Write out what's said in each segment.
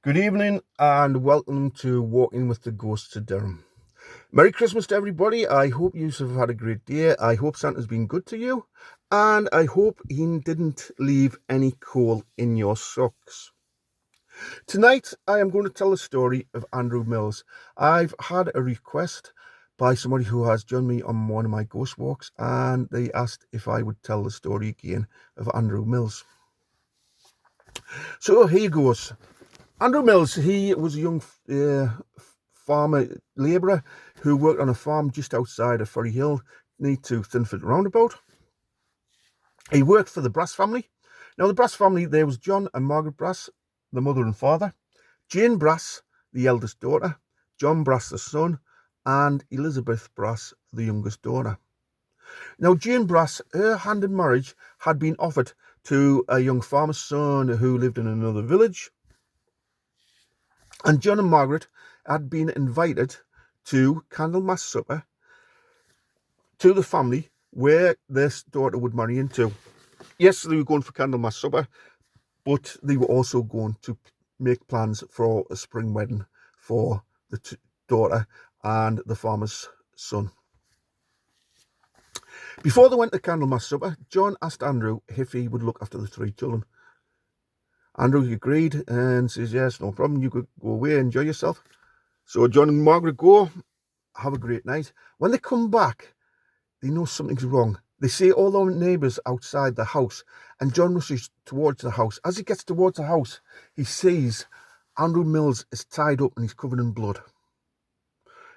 Good evening and welcome to Walking with the Ghosts of Durham. Merry Christmas to everybody. I hope you have had a great day. I hope Santa's been good to you, and I hope he didn't leave any coal in your socks. Tonight I am going to tell the story of Andrew Mills. I've had a request by somebody who has joined me on one of my ghost walks, and they asked if I would tell the story again of Andrew Mills. So here goes. Andrew Mills, he was a young farmer labourer who worked on a farm just outside of Ferryhill, near to Thinford Roundabout. He worked for the Brass family. Now, the Brass family, there was John and Margaret Brass, the mother and father, Jane Brass, the eldest daughter, John Brass, the son, and Elizabeth Brass, the youngest daughter. Now, Jane Brass, her hand in marriage had been offered to a young farmer's son who lived in another village. And John and Margaret had been invited to Candlemas supper to the family where this daughter would marry into. Yes, they were going for Candlemas supper, but they were also going to make plans for a spring wedding for the daughter and the farmer's son. Before they went to Candlemas supper, John asked Andrew if he would look after the three children. Andrew agreed and says, yes, no problem, you could go away, enjoy yourself. So John and Margaret go, have a great night. When they come back, they know something's wrong. They see all their neighbours outside the house, and John rushes towards the house. As he gets towards the house, he sees Andrew Mills is tied up and he's covered in blood.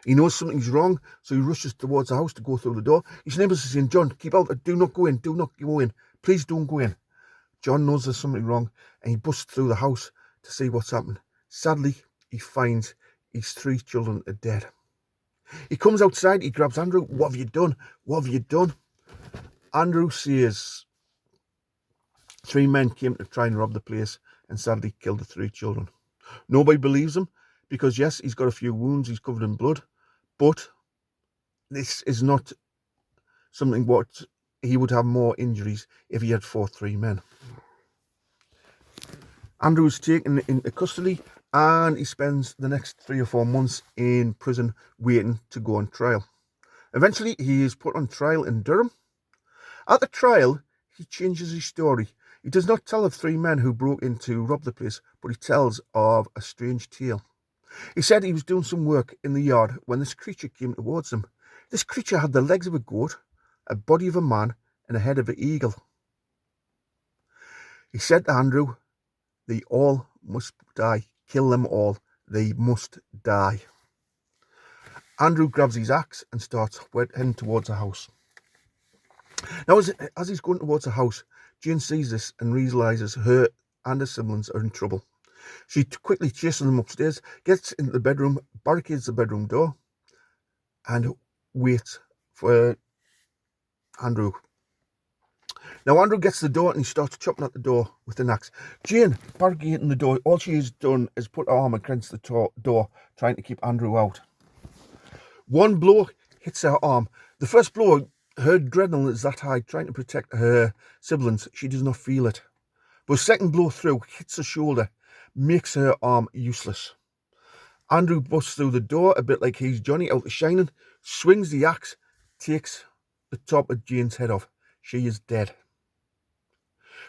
He knows something's wrong, so he rushes towards the house to go through the door. His neighbours are saying, John, keep out, do not go in, do not go in. Please don't go in. John knows there's something wrong, and he busts through the house to see what's happened. Sadly, he finds his three children are dead. He comes outside, he grabs Andrew. What have you done? What have you done? Andrew says 3 men came to try and rob the place and sadly killed the 3 children. Nobody believes him because, yes, he's got a few wounds, he's covered in blood, but this is not something what he would have more injuries if he had fought 3 men. Andrew was taken into custody and he spends the next 3 or 4 months in prison waiting to go on trial. Eventually, he is put on trial in Durham. At the trial, he changes his story. He does not tell of 3 men who broke in to rob the place, but he tells of a strange tale. He said he was doing some work in the yard when this creature came towards him. This creature had the legs of a goat, a body of a man, and a head of an eagle. He said to Andrew, they all must die. Kill them all. They must die. Andrew grabs his axe and starts heading towards the house. Now, as he's going towards the house, Jane sees this and realises her and her siblings are in trouble. She quickly chases them upstairs, gets into the bedroom, barricades the bedroom door, and waits for Andrew. Now, Andrew gets the door and he starts chopping at the door with an axe. Jane, barricading the door, all she has done is put her arm against the door, trying to keep Andrew out. One blow hits her arm. The first blow, her adrenaline is that high, trying to protect her siblings. She does not feel it. But second blow through hits her shoulder, makes her arm useless. Andrew busts through the door, a bit like he's Johnny out of Shining, swings the axe, takes the top of Jane's head off. She is dead.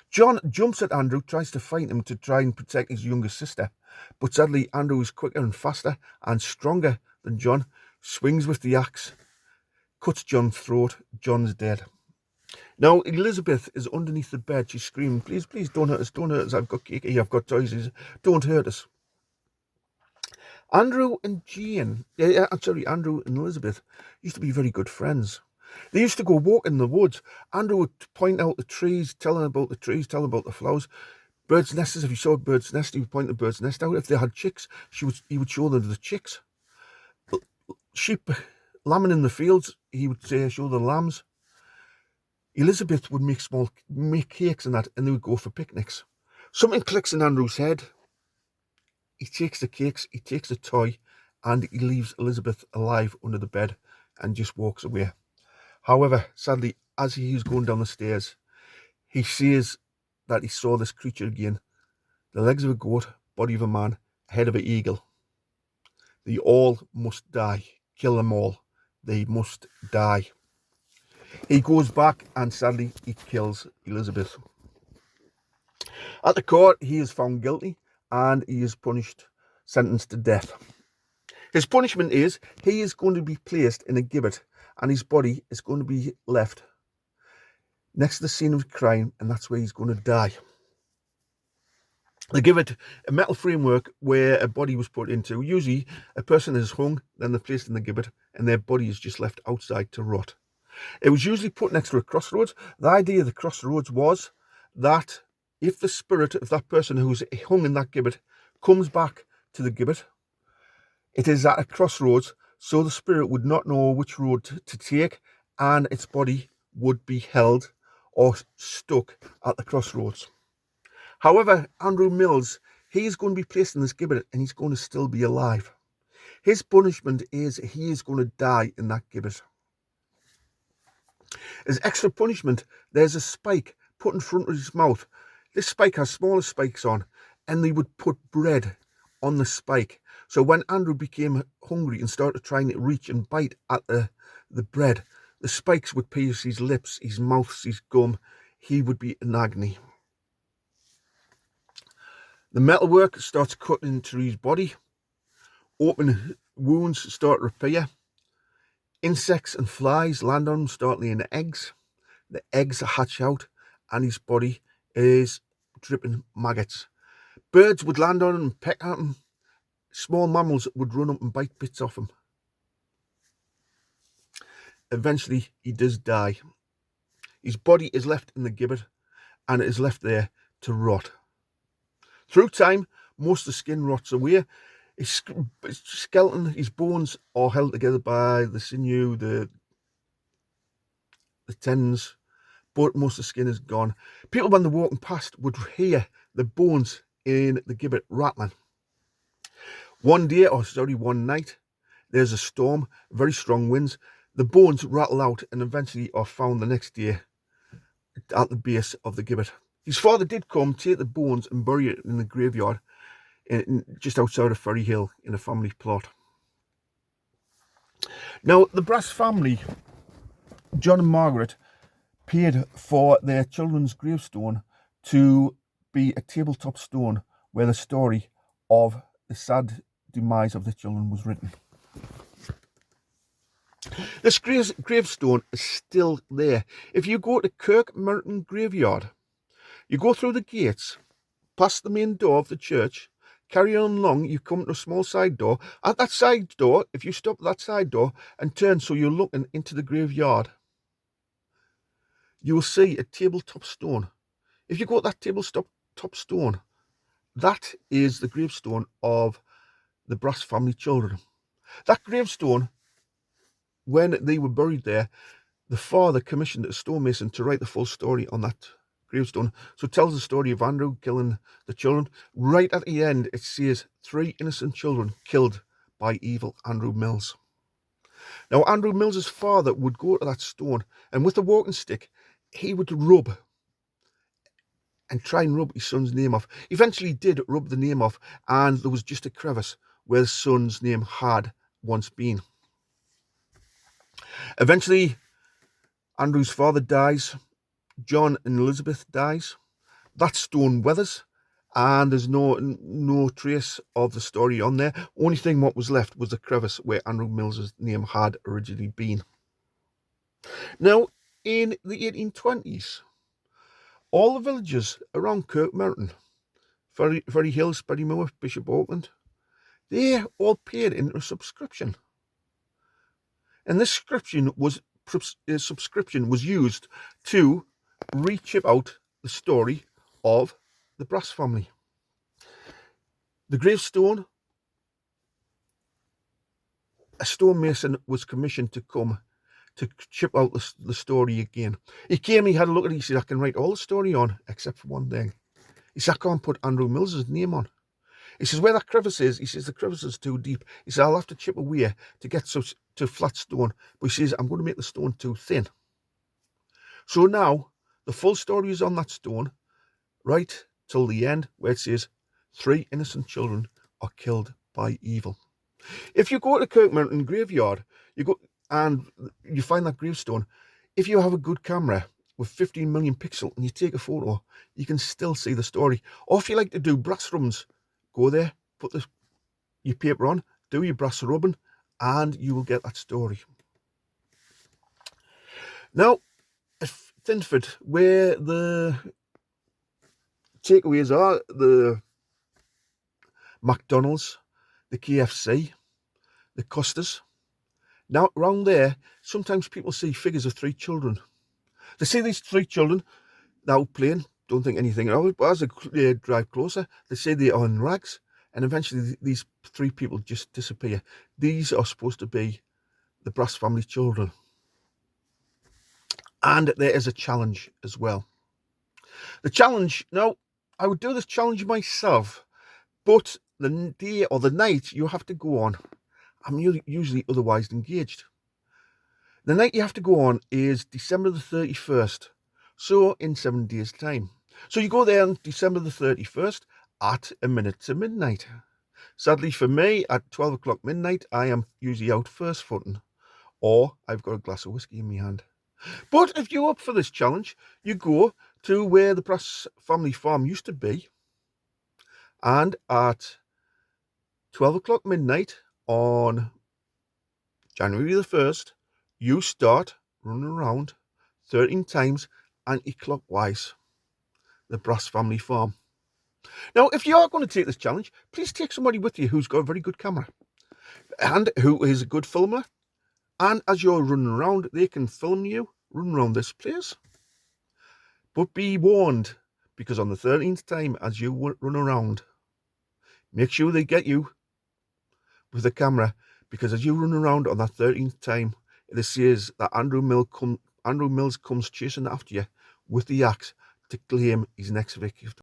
John jumps at Andrew, tries to fight him to try and protect his younger sister. But sadly, Andrew is quicker and faster and stronger than John, swings with the axe, cuts John's throat. John's dead. Now, Elizabeth is underneath the bed. She's screaming, please, please, don't hurt us, don't hurt us. I've got cake here, I've got toys. Don't hurt us. Andrew and Elizabeth used to be very good friends. They used to go walk in the woods. Andrew would point out the trees, tell them about the trees, tell them about the flowers. Birds' nests, if he saw a bird's nest, he would point the bird's nest out. If they had chicks, he would show them the chicks. Sheep lambing in the fields, he would show the lambs. Elizabeth would make cakes and that, and they would go for picnics. Something clicks in Andrew's head. He takes the cakes, he takes the toy, and he leaves Elizabeth alive under the bed and just walks away. However, sadly, as he is going down the stairs, he sees that he saw this creature again. The legs of a goat, body of a man, head of an eagle. They all must die. Kill them all. They must die. He goes back and sadly he kills Elizabeth. At the court, he is found guilty and he is punished, sentenced to death. His punishment is he is going to be placed in a gibbet and his body is going to be left next to the scene of the crime, and that's where he's going to die. They give it a metal framework where a body was put into. Usually a person is hung, then they're placed in the gibbet and their body is just left outside to rot. It was usually put next to a crossroads. The idea of the crossroads was that if the spirit of that person who's hung in that gibbet comes back to the gibbet, it is at a crossroads, so the spirit would not know which road to take and its body would be held or stuck at the crossroads. However, Andrew Mills, he is going to be placed in this gibbet and he's going to still be alive. His punishment is he is going to die in that gibbet. As extra punishment, there's a spike put in front of his mouth. This spike has smaller spikes on, and they would put bread on the spike. So when Andrew became hungry and started trying to reach and bite at the bread, the spikes would pierce his lips, his mouth, his gum. He would be in agony. The metalwork starts cutting into his body. Open wounds start to repair. Insects and flies land on him, start laying eggs. The eggs hatch out and his body is dripping maggots. Birds would land on him and peck at him. Small mammals would run up and bite bits off him. Eventually, he does die. His body is left in the gibbet and it is left there to rot. Through time, most of the skin rots away. His skeleton, his bones are held together by the sinew, the tendons, but most of the skin is gone. People, when they're walking past, would hear the bones in the gibbet rattling. One night, there's a storm, very strong winds. The bones rattle out and eventually are found the next day at the base of the gibbet. His father did come, take the bones and bury it in the graveyard just outside of Ferryhill in a family plot. Now, the Brass family, John and Margaret, paid for their children's gravestone to be a tabletop stone where the story of the sad demise of the children was written. This gravestone is still there. If you go to Kirk Merton Graveyard, you go through the gates, past the main door of the church, carry on along, you come to a small side door. At that side door, if you stop at that side door and turn so you're looking into the graveyard, you will see a tabletop stone. If you go to that tabletop stone, that is the gravestone of the Brass family children. That gravestone, when they were buried there, the father commissioned a stonemason to write the full story on that gravestone. So it tells the story of Andrew killing the children. Right at the end, it says 3 innocent children killed by evil Andrew Mills. Now, Andrew Mills's father would go to that stone and with a walking stick, he would rub and try and rub his son's name off. Eventually he did rub the name off and there was just a crevice where the son's name had once been. Eventually, Andrew's father dies. John and Elizabeth dies. That stone weathers and there's no trace of the story on there. Only thing what was left was the crevice where Andrew Mills's name had originally been. Now, in the 1820s, all the villages around Kirkmerton, Ferryhill, Sperrymoor, Bishop Auckland, they all paid into a subscription. And this subscription was used to re-chip out the story of the Brass family. The gravestone, a stonemason was commissioned to come to chip out the story again. He came, he had a look at it, he said, I can write all the story on except for one thing. He said, I can't put Andrew Mills's name on. He says, where that crevice is, he says, the crevice is too deep. He said, I'll have to chip away to get to flat stone. But he says, I'm going to make the stone too thin. So now, the full story is on that stone, right till the end, where it says, 3 innocent children are killed by evil. If you go to Kirk Mountain graveyard, you go and you find that gravestone. If you have a good camera with 15 million pixel and you take a photo, you can still see the story. Or if you like to do brass rubs, go there, put your paper on, do your brass rubbing, and you will get that story. Now, at Thinford, where the takeaways are, the McDonald's, the KFC, the Costas. Now, around there, sometimes people see figures of 3 children. They see these 3 children now playing, don't think anything of it, but as they drive closer, they say they are in rags, and eventually these 3 people just disappear. These are supposed to be the Brass family children. And there is a challenge as well. The challenge, now, I would do this challenge myself, but the day or the night you have to go on, I'm usually otherwise engaged. The night you have to go on is December the 31st, so in 7 days' time. So you go there on December the 31st at a minute to midnight. Sadly for me, at 12 o'clock midnight, I am usually out first footing, or I've got a glass of whiskey in my hand. But if you're up for this challenge, you go to where the Brass family farm used to be, and at 12 o'clock midnight on January the 1st, you start running around 13 times anti-clockwise the Brass family farm. Now, if you are going to take this challenge, please take somebody with you who's got a very good camera and who is a good filmer. And as you're running around, they can film you run around this place. But be warned, because on the 13th time, as you run around, make sure they get you with the camera, because as you run around on that 13th time, it says that Andrew Mills comes chasing after you with the axe to claim his next victim.